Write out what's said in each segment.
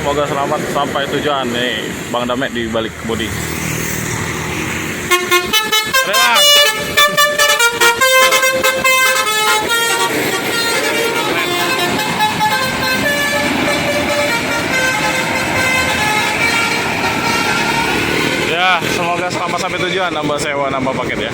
semoga selamat sampai tujuan. Nih, Bang Damek di balik bodi. Ada Bang. Ya, semoga selamat sampai tujuan, nambah sewa, nambah paket ya.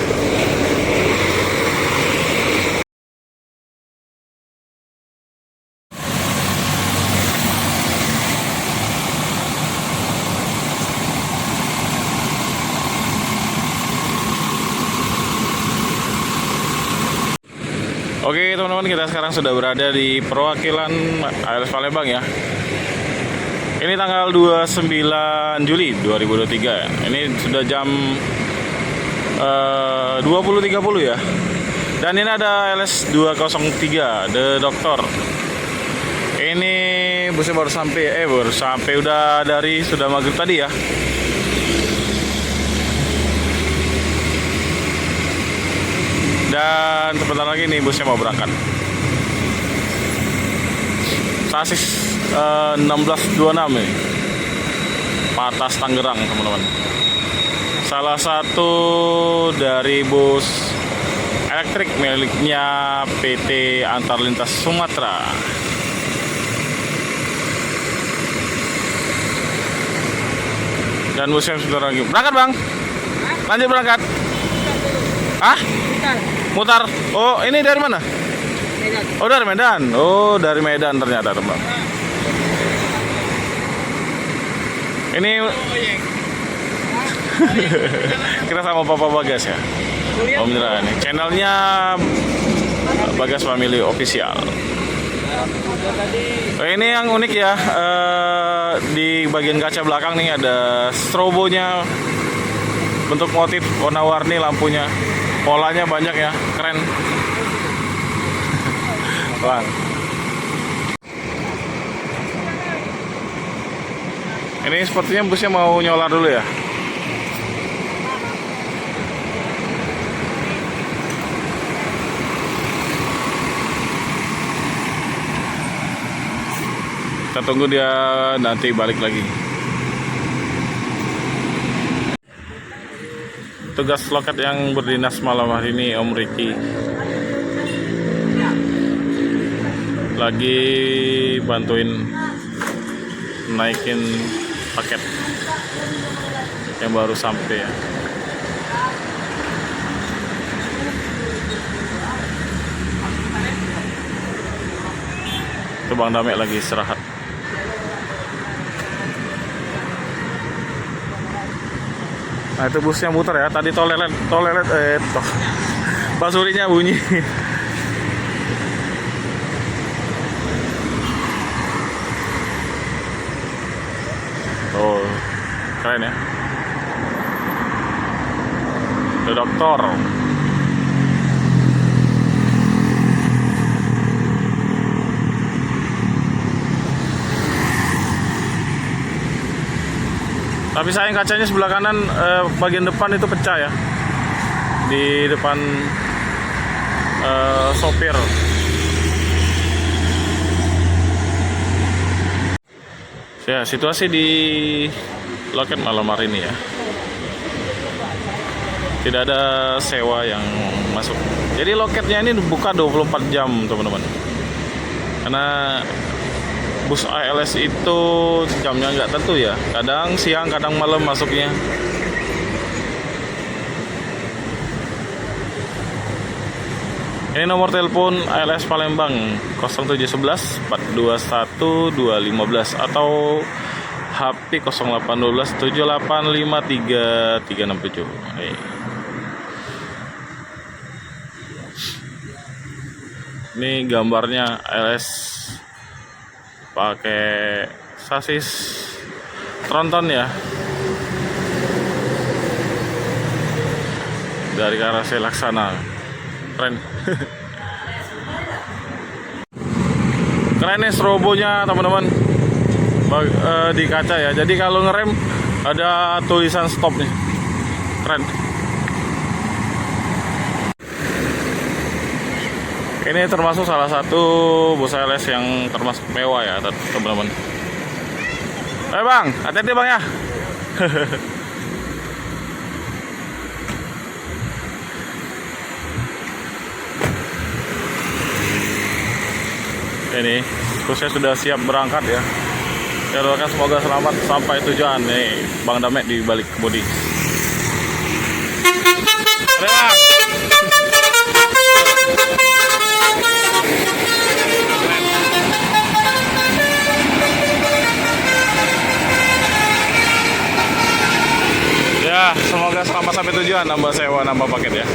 Oke teman-teman, kita sekarang sudah berada di perwakilan ALS Palembang ya. Ini tanggal 29 Juli 2023. Ini sudah jam 20.30 ya. Dan ini ada ALS 203 The Doctor. Ini busnya baru sampai udah sudah maghrib tadi ya. Dan sebentar lagi nih busnya mau berangkat. Sasis 1626 nih, Patas Tangerang teman-teman. Salah satu dari bus elektrik miliknya PT Antar Lintas Sumatera. Dan busnya sebentar lagi berangkat bang. Lanjut berangkat. Hah? Mutar. Oh, ini dari mana? Medan. Oh, dari Medan. Oh, dari Medan ternyata, teman. Ini kita sama Papa Bagas ya. Om Indra nih. Channelnya Bagas Family Official. Oh, ini yang unik ya. Di bagian kaca belakang nih ada strobonya. Bentuk motif warna-warni lampunya. Polanya banyak ya, keren. Bang. Ini sepertinya busnya mau nyolar dulu ya. Kita tunggu dia nanti balik lagi. Tugas loket yang berdinas malam hari ini Om Riki lagi bantuin naikin paket yang baru sampai ya. Itu Bang Damek lagi istirahat. Nah itu busnya muter ya, tadi tol lelet basurinya bunyi. Oh, keren ya. The Doctor. Tapi sayang kacanya sebelah kanan bagian depan itu pecah ya. Di depan sopir. Ya, situasi di loket malam hari ini ya. Tidak ada sewa yang masuk. Jadi loketnya ini buka 24 jam, teman-teman. Karena bus ALS itu jamnya nggak tentu ya, kadang siang kadang malam masuknya. Ini nomor telepon ALS Palembang 0711 421 215 atau HP 0812 7853 367. Ini gambarnya ALS pakai sasis tronton ya, dari Karase Laksana. Keren. Keren nih strobonya teman-teman, di kaca ya. Jadi kalau ngerem ada tulisan stop nih. Keren. Ini termasuk salah satu bus ALS yang termasuk mewah ya teman-teman. Bang, hati-hati bang ya. Ini busnya sudah siap berangkat ya. Ya doakan semoga selamat sampai tujuan. Nih Bang Damek di balik kemudi. Ada bang. Ya, semoga selamat sampai tujuan, nambah sewa, nambah paket ya.